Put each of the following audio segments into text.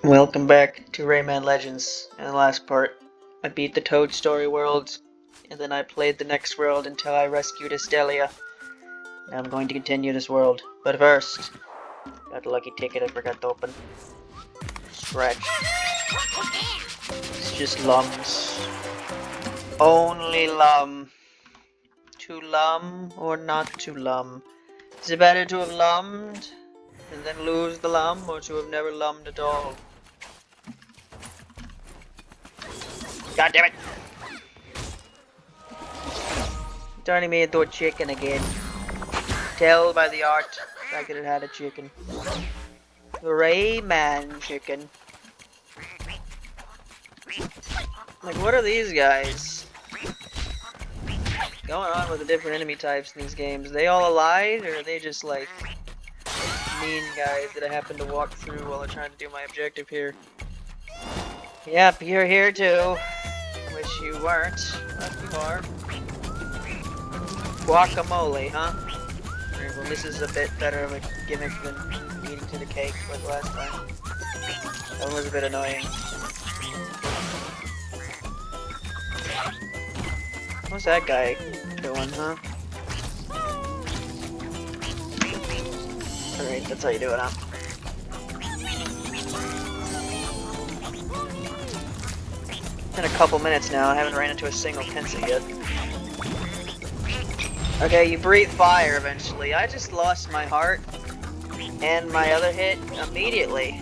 Welcome back to Rayman Legends. In the last part, I beat the Toad Story world, and then I played the next world until I rescued Estelia. Now I'm going to continue this world. But first, got a lucky ticket I forgot to open. Scratch. It's just lums. Only lum. To lum or not to lum? Is it better to have lummed and then lose the lum, or to have never lummed at all? God damn it! Turning me into a chicken again. Tell by the art fact that it had a chicken. The Rayman chicken. Like, what are these guys going on with the different enemy types in these games? Are they all alive, or are they just like mean guys that I happen to walk through while I'm trying to do my objective here? Yep, you're here too. Wish you weren't, but you are. Guacamole, huh? Alright, well, this is a bit better of a gimmick than eating to the cake like last time. That one was a bit annoying. What's that guy doing, huh? Alright, that's how you do it, huh? In a couple minutes now, I haven't ran into a single Kensa yet. Okay, you breathe fire eventually. I just lost my heart and my other hit immediately.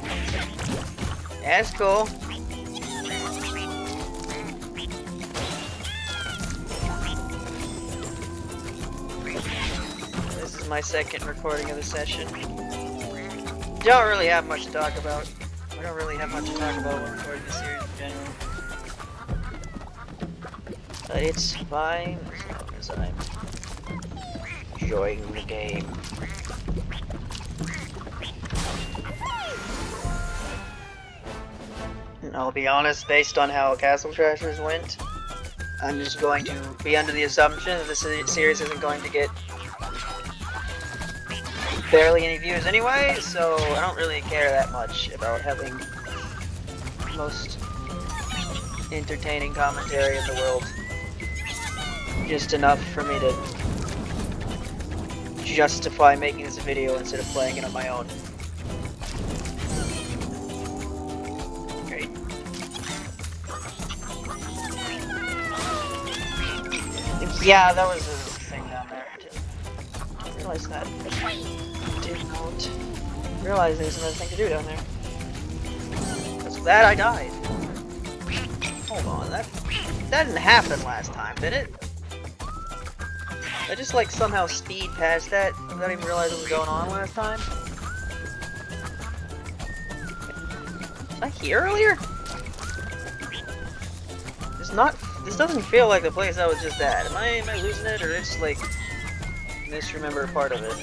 That's cool. This is my second recording of the session. Don't really have much to talk about. I don't really have much to talk about when recording the series in general. But it's fine as long as I'm enjoying the game. And I'll be honest, based on how Castle Trashers went, I'm just going to be under the assumption that this series isn't going to get barely any views anyway, so I don't really care that much about having the most entertaining commentary in the world. Just enough for me to justify making this video instead of playing it on my own. Great. Yeah, that was a thing down there. I didn't realize that. Did not realize there's another thing to do down there. Because of that, I died. Hold on, that didn't happen last time, did it? I just like somehow speed past that without even realizing what was going on last time. Was I here earlier? This doesn't feel like the place I was just at. Am I losing it, or just like misremember part of it?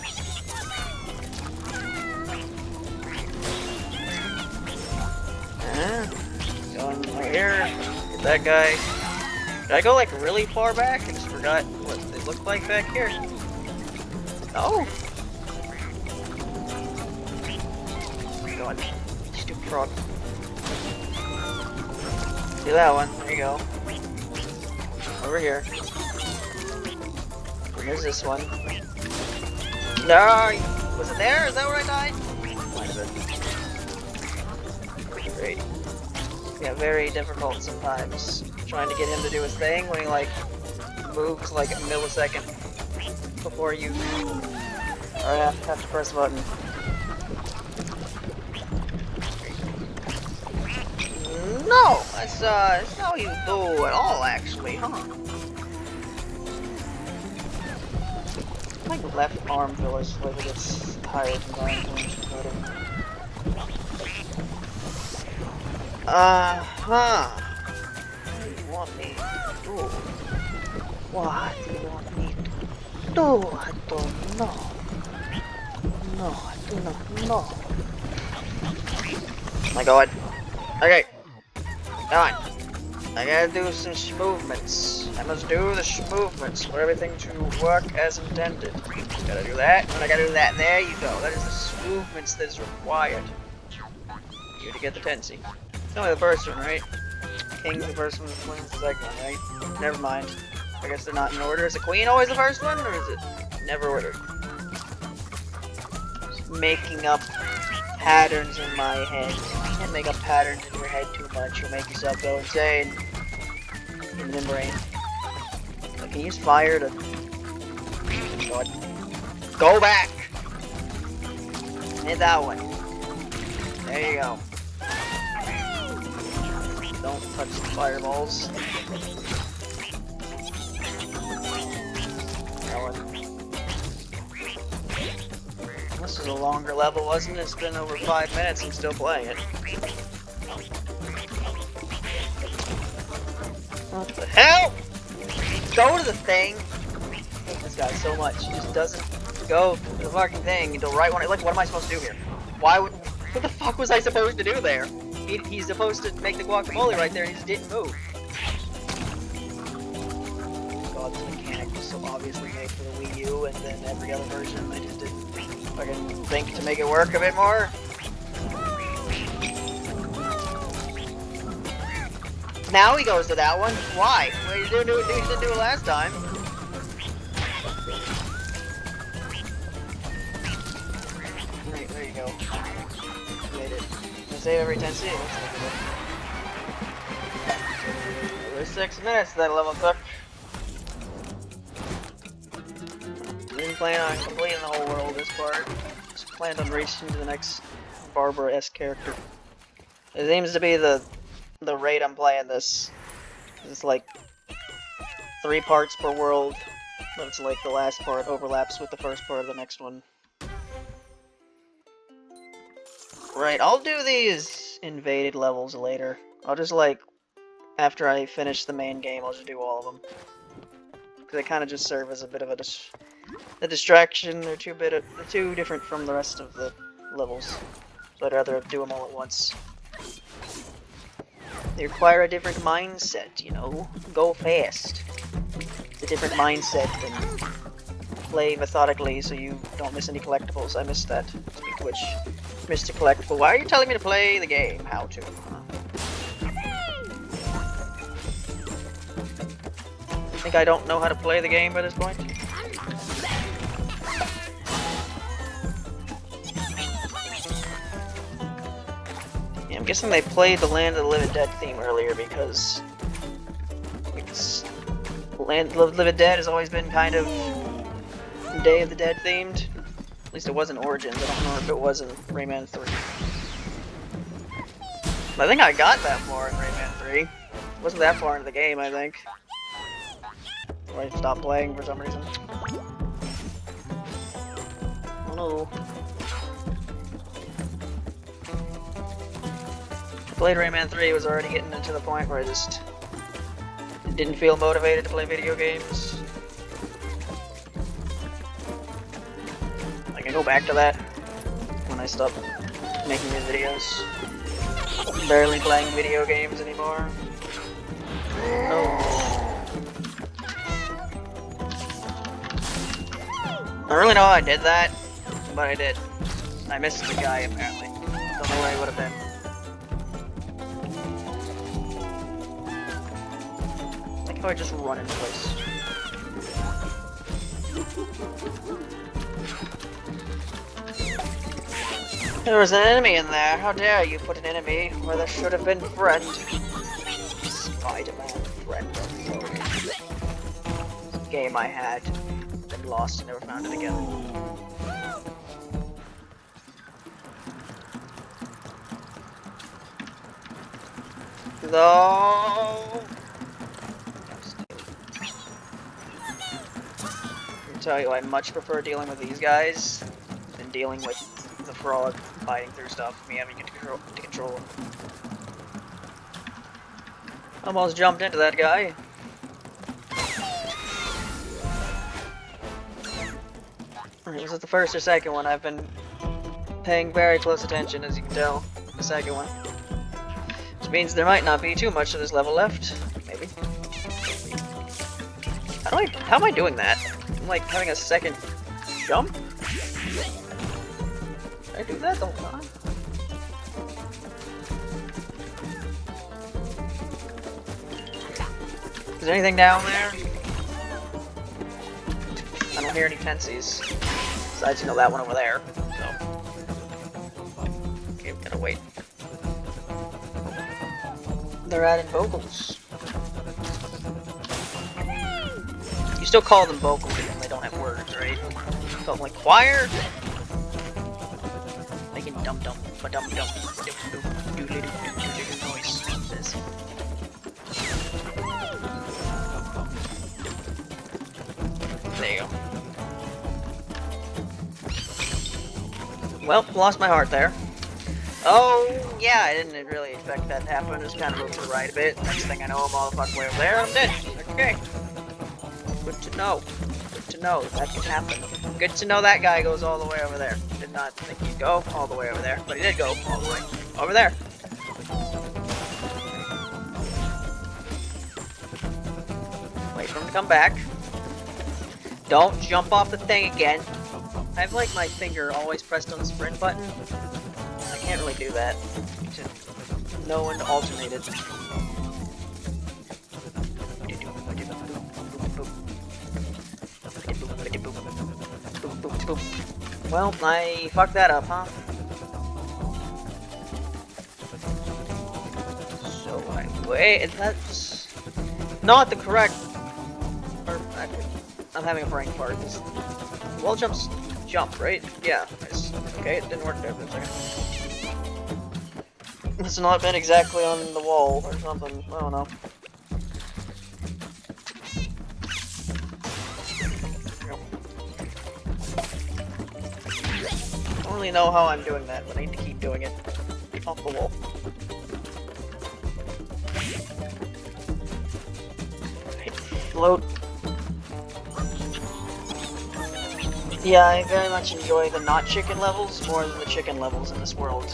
Going right here. Get that guy. Did I go like really far back? I just forgot what it looked like back here. Oh! God, stupid frog. See that one? There you go. Over here. And there's this one. No! Was it there? Is that where I died? Might have been. Great. Yeah, very difficult sometimes. Trying to get him to do his thing when he like moves like a millisecond before you have to press a button. No, that's not how you do at all, actually, huh? My left arm feels like it gets tired from going to coding. What do you want me to do? What do you want me to do? I don't know. No, I do not know. Oh my god. Okay. Come on. I gotta do some movements. I must do the movements for everything to work as intended. Gotta do that, and I gotta do that. There you go. That is the movements that is required. you to get the Tensei. It's only the first one, right? King's the first one, Queen's the second one, right? Never mind. I guess they're not in order. Is the Queen always the first one, or is it never ordered? Just making up patterns in my head. You can't make up patterns in your head too much. You'll make yourself go insane. In the brain. Like, can you use fire to... God. Go back! Hit that one. There you go. Don't touch the fireballs. That one. This is a longer level, wasn't it? It's been over 5 minutes. I'm still playing it. What the hell? Go to the thing. I hate this guy so much. He just doesn't go to the fucking thing until right when. Like, what am I supposed to do here? Why would? What the fuck was I supposed to do there? He's supposed to make the guacamole right there, and he just didn't move. God, this mechanic was so obviously made for the Wii U, and then every other version, they just didn't fucking think to make it work a bit more. Now he goes to that one. Why? Well, he didn't do it last time. Right, there you go. Made it. I save every 10 seconds. Over 6 minutes that level took. Didn't plan on completing the whole world this part. Just planned on racing to the next Barbara-esque character. It seems to be the rate I'm playing this. It's like 3 parts per world, but it's like the last part overlaps with the first part of the next one. Right, I'll do these invaded levels later. I'll just like, after I finish the main game, I'll just do all of them. Because they kind of just serve as a bit of a distraction. They're too different from the rest of the levels. So I'd rather do them all at once. They require a different mindset, you know? Go fast. It's a different mindset than play methodically so you don't miss any collectibles. I missed that. Speaking of which, Mr. Collectible, why are you telling me to play the game? How to? Think I don't know how to play the game by this point? I'm guessing they played the Land of the Living Dead theme earlier because Land of the Living Dead has always been kind of Day of the Dead themed. At least it was in Origins. I don't know if it was in Rayman 3. But I think I got that far in Rayman 3. It wasn't that far into the game, I think. Or I stopped playing for some reason. Oh no. Played Rayman 3, was already getting into the point where I just didn't feel motivated to play video games. I can go back to that when I stop making these videos. I'm barely playing video games anymore. No. I don't really know how I did that, but I did. I missed the guy apparently. Don't know where he would have been. I just run in place. There was an enemy in there. How dare you put an enemy where there should have been friend? Spider-Man, friend or foe. Game I had, then lost and never found it again. Though. Tell you, I much prefer dealing with these guys than dealing with the frog fighting through stuff, me having to control him. Almost jumped into that guy. Was it the first or second one? I've been paying very close attention, as you can tell. The second one. Which means there might not be too much of this level left. Maybe. How am I doing that? I'm like having a second jump? Did I do that the whole time? there anything down there? I don't hear any tensies. Besides, you know, that one over there. So. Okay, we gotta wait. They're adding vocals. You still call them vocals when they don't have words, right? You call them like choir? Making dum-dum, ba-dum-dum, do-do-do-do-do-do noise. What's this? There you go. Well, lost my heart there. Oh, yeah, I didn't really expect that to happen. Just kind of moved to the right a bit. Next thing I know, I'm all the fucking way over there. I'm dead. Okay. Good to know. Good to know that can happen. Good to know that guy goes all the way over there. Did not think he'd go all the way over there, but he did go all the way over there. Wait for him to come back. Don't jump off the thing again. I have like my finger always pressed on the sprint button. I can't really do that. No one to alternate it. Well, I fucked that up, huh? So wait, that's not the correct. Or I'm having a brain fart. Wall jumps jump, right? Yeah. Nice. Okay, it didn't work there for a second. It's not been exactly on the wall or something. I don't know. I don't really know how I'm doing that, but I need to keep doing it. Off the wall. Right, float. Yeah, I very much enjoy the not chicken levels more than the chicken levels in this world.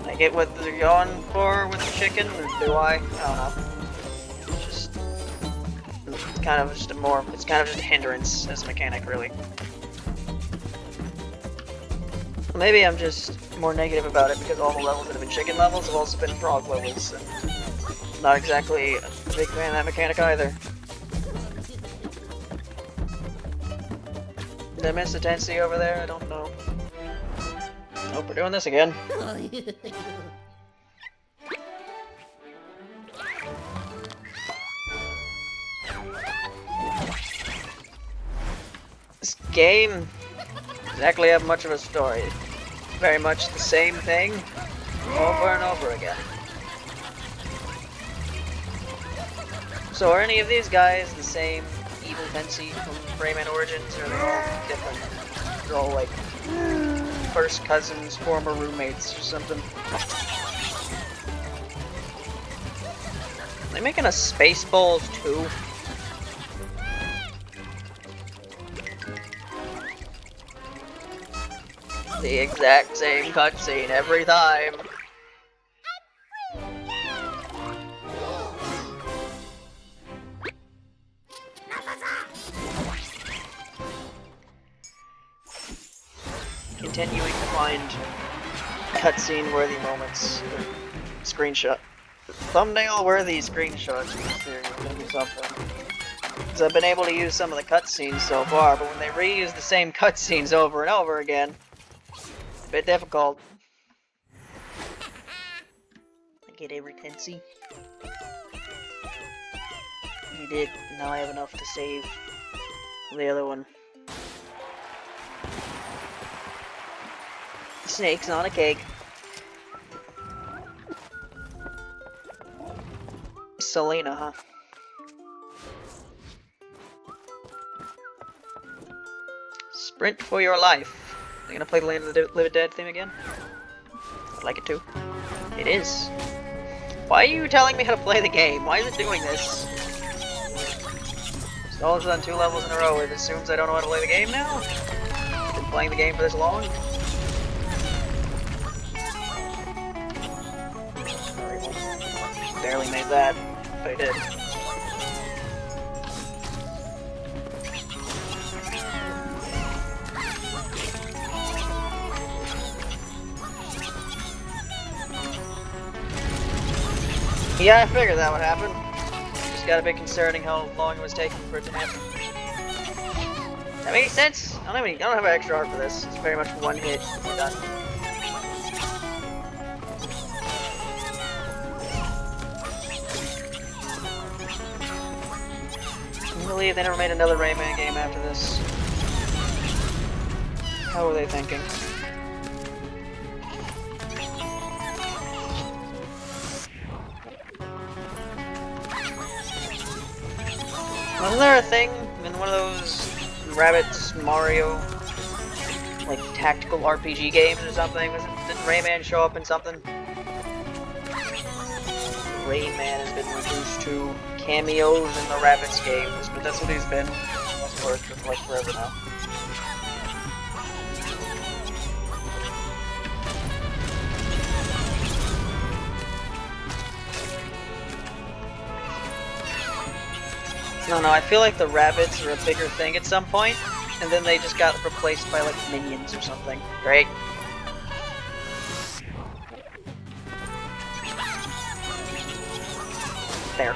I get what they're going for with the chicken, or do I? I don't know. It's kind of just a hindrance as a mechanic, really. Maybe I'm just more negative about it because all the levels that have been chicken levels have also been frog levels, and not exactly a big fan of that mechanic either. Did I miss a Tensei over there? I don't know. Nope, we're doing this again. This game doesn't exactly have much of a story. Very much the same thing over and over again. So are any of these guys the same evil Tensei from Rayman Origins, or are they all different? They're all like first cousins, former roommates, or something. Are they making a Spaceballs too? The exact same cutscene every time. Continuing to find cutscene-worthy moments. Screenshot. Thumbnail-worthy screenshots in this series. Gonna be something. Because I've been able to use some of the cutscenes so far, but when they reuse the same cutscenes over and over again, it's a bit difficult. I get every Tensei. You did. Now I have enough to save the other one. Snakes on a cake. Selena, huh? Sprint for your life. Are you gonna play the Land of the Living Dead theme again? I'd like it too. It is. Why are you telling me how to play the game? Why is it doing this? Stalls on 2 levels in a row. It assumes I don't know how to play the game now? Been playing the game for this long? Barely made that, but I did. Yeah, I figured that would happen. got a bit concerning how long it was taking for it to happen. Does that make sense? I don't have an extra art for this. It's very much one hit. We're done. I can't believe they never made another Rayman game after this. How were they thinking? Wasn't there a thing in one of those Rabbit's Mario, like, tactical RPG games or something? Didn't Rayman show up in something? Rayman has been reduced to cameos in the Rabbids games, but that's what he's been for like forever now. No, I feel like the rabbits are a bigger thing at some point, and then they just got replaced by, like, minions or something. Great. There.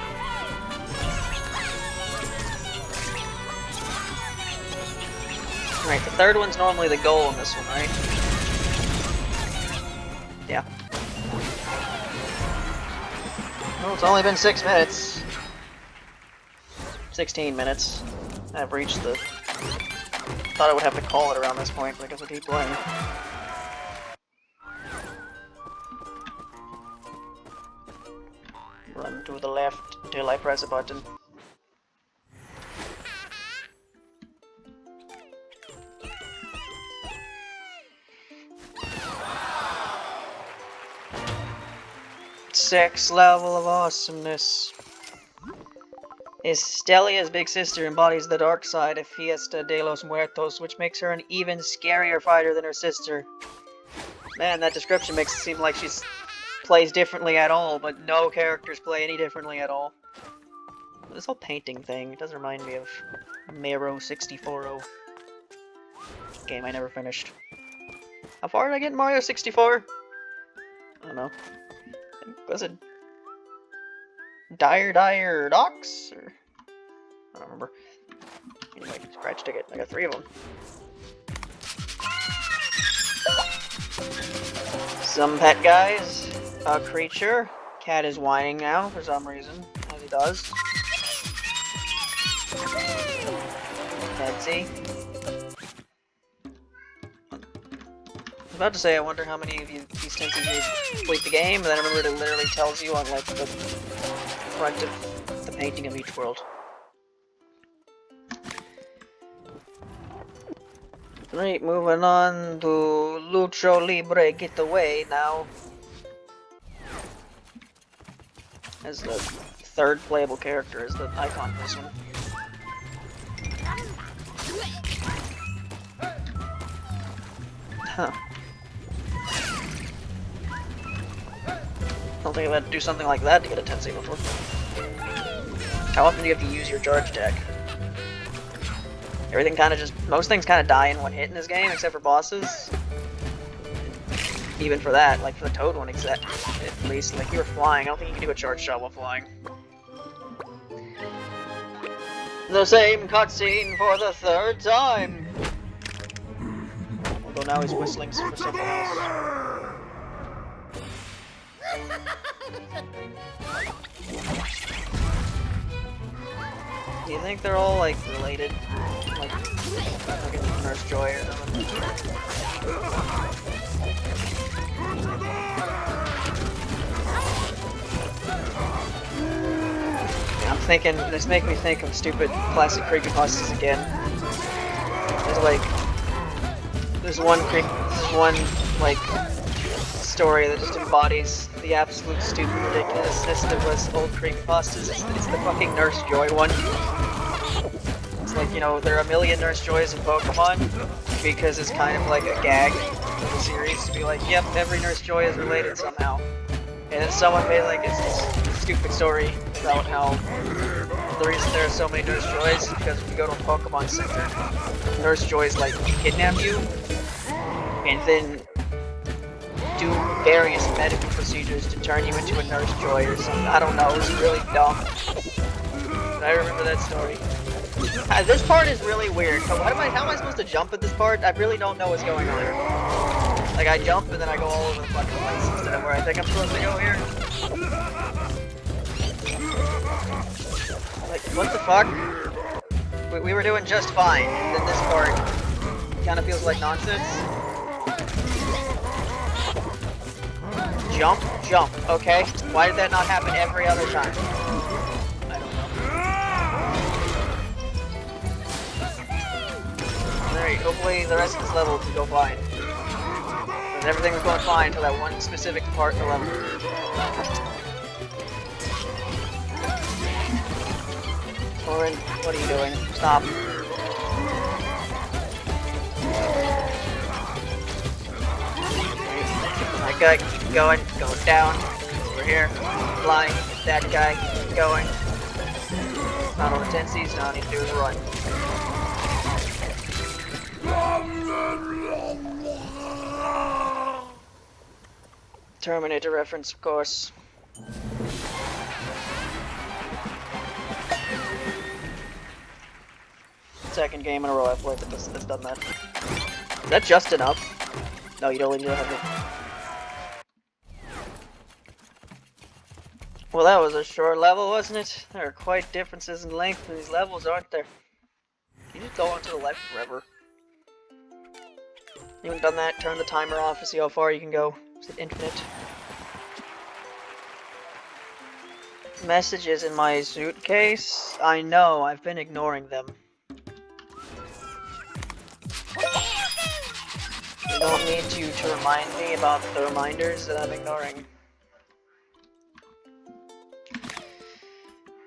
Right, the third one's normally the goal in this one, right? Yeah. Well, it's only been 6 minutes. 16 minutes. I've reached the... Thought I would have to call it around this point, but I guess I'll keep playing. Run to the left till I press a button. Sex level of awesomeness. Estelia's big sister embodies the dark side of Fiesta de los Muertos, which makes her an even scarier fighter than her sister. Man, that description makes it seem like she plays differently at all, but no characters play any differently at all. This whole painting thing, it does remind me of Mero 64 game I never finished. How far did I get in Mario 64? I don't know. Was it Dire Docks? Or I don't remember. Anyway, scratch ticket. I got 3 of them. Some pet guys. A creature. Cat is whining now for some reason, as he does. Betsy. I was about to say, I wonder how many of these things you complete the game, and then I remember it literally tells you on, like, the front of the painting of each world. Right, moving on to Lucho Libre Get Away now. As the third playable character is the icon for this one. Huh. I don't think I've had to do something like that to get a Tensei before. How often do you have to use your charge deck? Everything kind of just... Most things kind of die in one hit in this game, except for bosses. Even for that, like for the Toad one, at least, like you were flying, I don't think you can do a charge shot while flying. The same cutscene for the 3rd time! Although now he's whistling for something else. Do you think they're all, like, related? Like Nurse Joy or something? I'm thinking, this makes me think of stupid classic creepypastas again. There's one like story that just embodies the absolute stupid ridiculousness that was old creepypastas. It's the fucking Nurse Joy one. It's like, you know, there are a million Nurse Joys in Pokemon because it's kind of like a gag of the series to be like, yep, every Nurse Joy is related somehow. And then someone made like this stupid story about how the reason there are so many Nurse Joys is because when you go to a Pokemon Center, Nurse Joys like kidnap you and then do various medical procedures to turn you into a Nurse Joy or something. I don't know, it was really dumb. I remember that story. This part is really weird. How am I supposed to jump at this part? I really don't know what's going on. Like, I jump and then I go all over the fucking place instead of where I think I'm supposed to go here. Like, what the fuck? We were doing just fine, and then this part kind of feels like nonsense. Jump, jump, okay. Why did that not happen every other time? I don't know. Alright, hopefully the rest of this level will go fine. Because everything was going fine until that one specific part of the level. Orin, what are you doing? Stop. That guy, keep going, go down. Over here, flying. That guy, keep going. Not on intensities, now all I need to do is run. Terminator reference, of course. Second game in a row I've played that's done that. Is that just enough? No, you don't need 100. Well, that was a short level, wasn't it? There are quite differences in length in these levels, aren't there? You just go on to the left forever. You haven't done that? Turn the timer off to see how far you can go. Is it infinite? Messages in my suitcase? I know, I've been ignoring them. You don't need you to remind me about the reminders that I'm ignoring.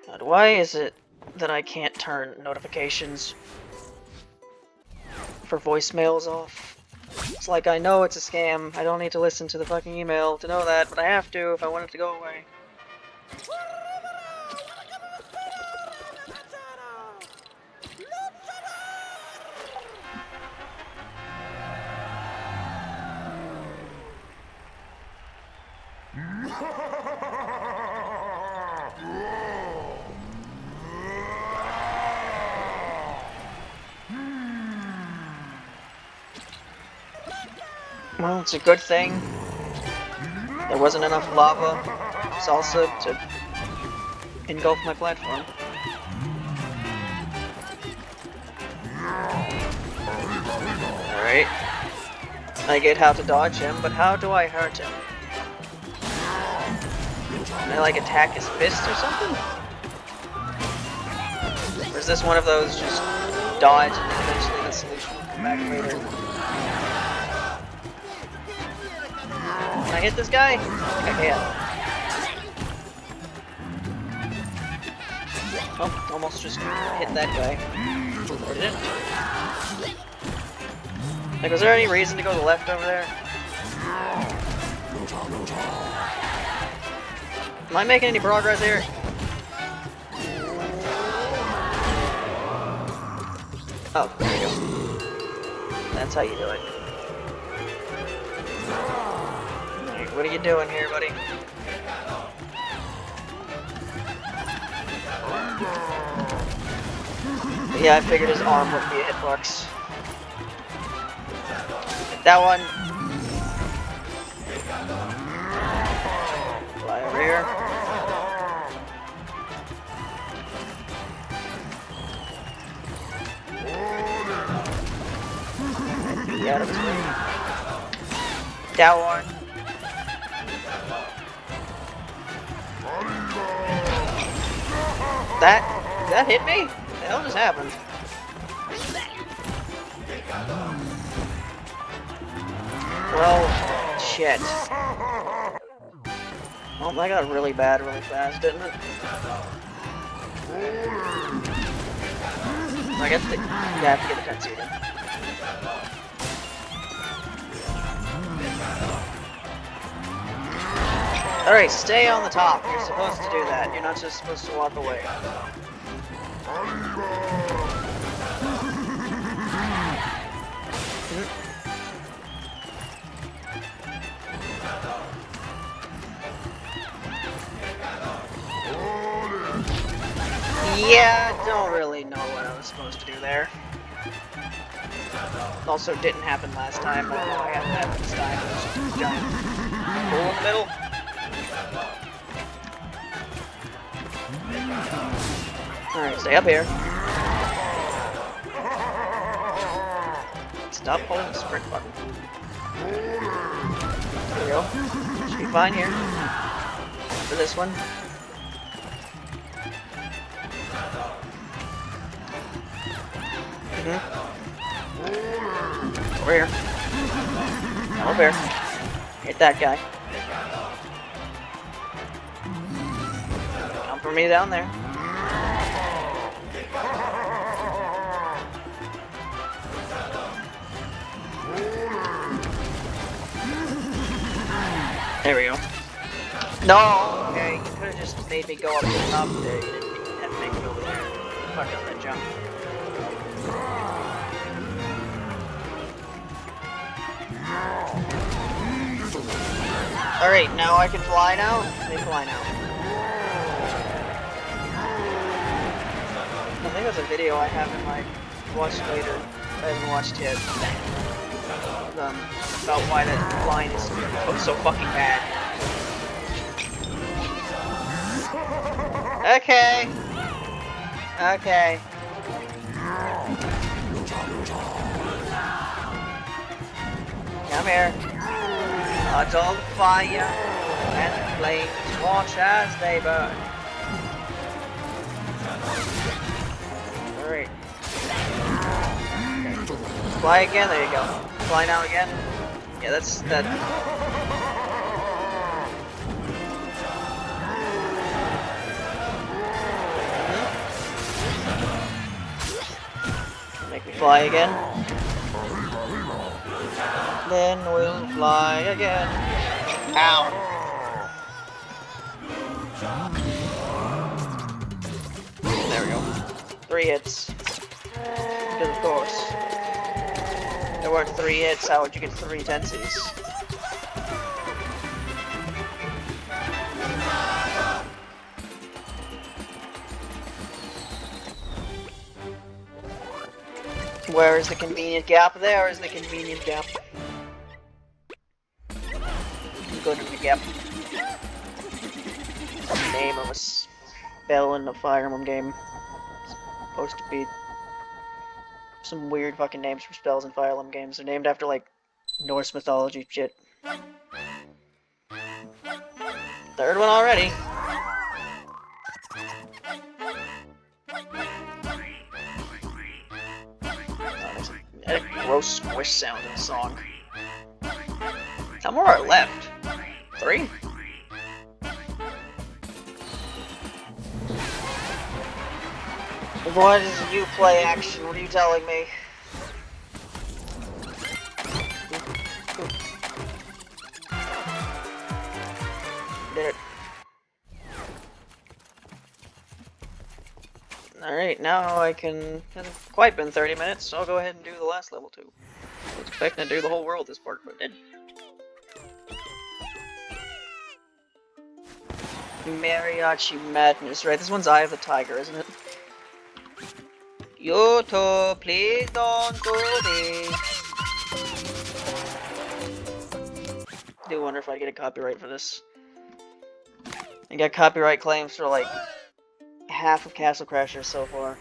God, why is it that I can't turn notifications for voicemails off? It's like I know it's a scam. I don't need to listen to the fucking email to know that, but I have to if I want it to go away. Well, it's a good thing there wasn't enough lava salsa to engulf my platform. Alright. I get how to dodge him, but how do I hurt him? Can I, like, attack his fist or something? Or is this one of those just dodge and then eventually the solution will come back later? Can I hit this guy? I think I can. Oh, almost just hit that guy. Or did it? Like, was there any reason to go to the left over there? Am I making any progress here? Oh, there you go. That's how you do it. What are you doing here, buddy? Yeah, I figured his arm wouldn't be a hitbox. That one. Fly over here. Get out of his way. That one. Did that hit me? What the hell just happened? Well, shit. Well, that got really bad really fast, didn't it? I guess yeah, I have to get the 10 seater. Alright, stay on the top. You're supposed to do that. You're not just supposed to walk away. Yeah, don't really know what I was supposed to do there. Also didn't happen last time, but now I have to happen this time. There's a giant hole in the middle. Alright, stay up here. Stop holding the sprint button. There we go. Should be fine here. For this one. Over here. Come over here. Hit that guy. Come for me down there. There we go. No! Okay, you could have just made me go up to the top there. You didn't have to make me over there. Fuck up that jump. Alright, now I can fly now? They fly now. I think there's a video I haven't, like, watched later. I haven't watched yet. About why that line is so fucking bad. Okay. Okay. Come here. Start on fire and flames watch as they burn. Alright. Okay. Fly again, there you go. Fly now again. Yeah, that's that. Make me fly again. Then we'll fly again. Ow! There we go. 3 hits. Because of course. There weren't 3 hits, how would you get 3 tensies? Where is the convenient gap? There is the convenient gap. Go to the gap. That's the name of a spell in the Fire Emblem game. It's supposed to be some weird fucking names for spells in Fire Emblem games. They're named after, like, Norse mythology shit. 3rd one already. That gross squish sound in the song. How more are left? 3? What is Uplay action? What are you telling me? Did it. Alright, now I can... It hasn't quite been 30 minutes, so I'll go ahead and do the last level too. I was expecting to do the whole world this part, but it didn't. Mariachi Madness, right? This one's Eye of the Tiger, isn't it? Yoto, please don't do this. I do wonder if I get a copyright for this. I got copyright claims for like half of Castle Crashers so far.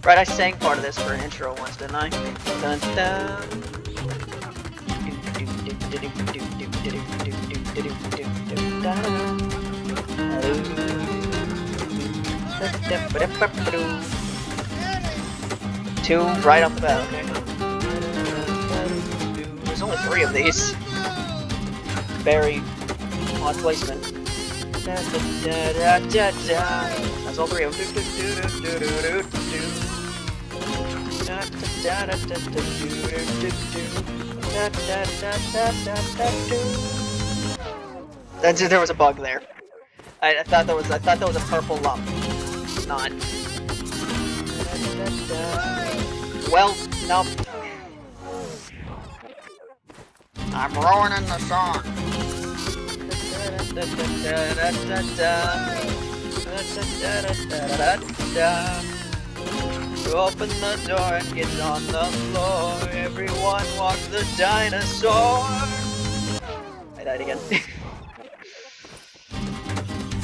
Right, I sang part of this for an intro once, didn't I? Dun, dun. 2 right off the bat, okay. There's only 3 of these. Very odd placement. That's all 3 of them. There was a bug there. I thought that was a purple lump. It's not. Well, nope. I'm ruining the song. Open the door and get on the floor. Everyone walk the dinosaur. I died again.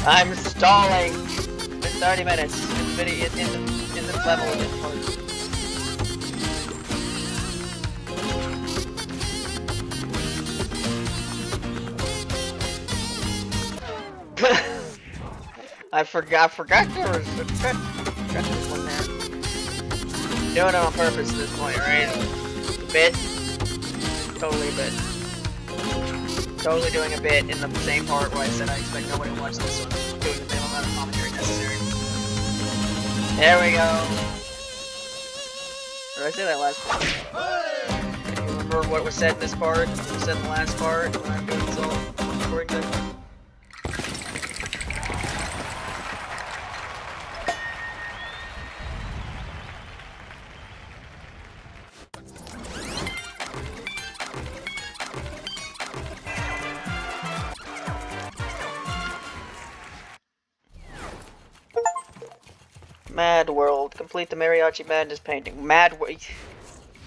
I'm stalling for 30 minutes in this level of this part. I forgot there was one there. Doing it on purpose at this point, right? Bit. Totally a bit. Totally doing a bit in the same part where I said I expect nobody to watch this one. Doing the minimum amount of commentary necessary. There we go. Or did I say that last part? Can you remember what was said in this part? What was said in the last part? When I'm doing this all recording thing? Mad World. Complete the Mariachi Madness painting. Mad World.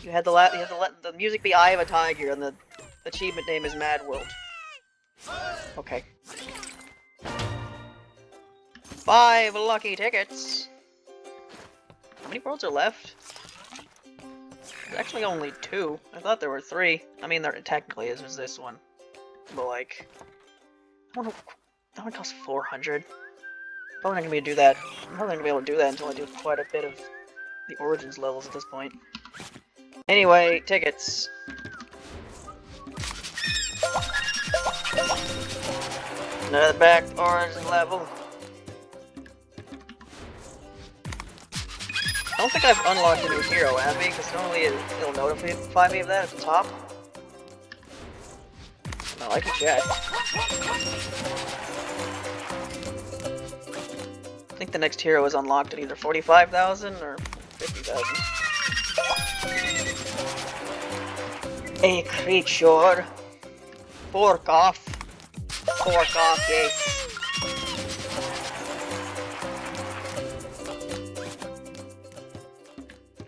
You had to let the music be Eye of a Tiger, and the achievement name is Mad World. Okay. 5 lucky tickets. How many worlds are left? There's actually only 2. I thought there were 3. I mean, there technically is this one, but like, I don't know. That one costs 400. Probably not gonna be able to do that. I'm probably not gonna be able to do that until I do quite a bit of the Origins levels at this point. Anyway, tickets. Another back Origin level. I don't think I've unlocked a new hero, have I? Because normally it'll notify me of that at the top. I like it, chat. I think the next hero is unlocked at either 45,000 or 50,000. A creature. Fork off. Fork off, yes.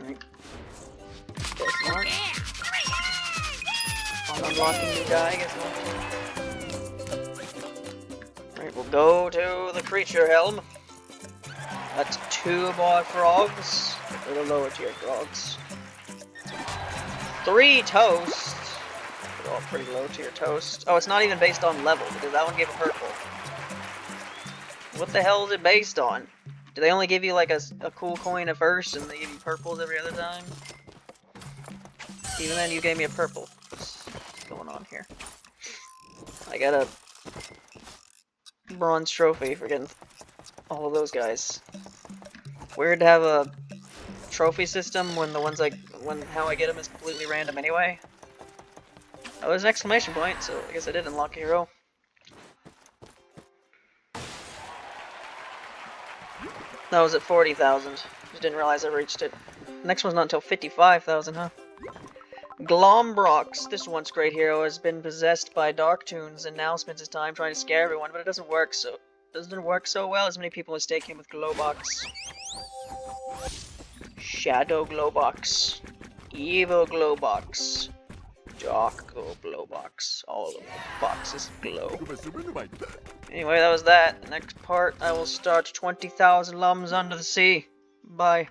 Right. Guess not. I'm unlocking new guy, guess not. Right, we'll go to the creature helm. That's 2 more frogs, or the lower tier frogs. 3 toast. They're all pretty low tier toast. Oh, it's not even based on level, because that one gave a purple. What the hell is it based on? Do they only give you like a cool coin at first, and they give you purples every other time? Even then, you gave me a purple. What's going on here? I got a bronze trophy for getting all of those guys. Weird to have a trophy system when the ones when how I get them is completely random anyway. Oh, there's an exclamation point, so I guess I did unlock a hero. That was at 40,000. Just didn't realize I reached it. Next one's not until 55,000, huh? Glombrox, this once great hero, has been possessed by Dark Toons and now spends his time trying to scare everyone, but it doesn't work so well as many people mistake him with Glowbox. Shadow Glowbox. Evil Glowbox. Dark Glowbox. All of the boxes glow. Anyway, that was that. The next part, I will start 20,000 lums under the sea. Bye.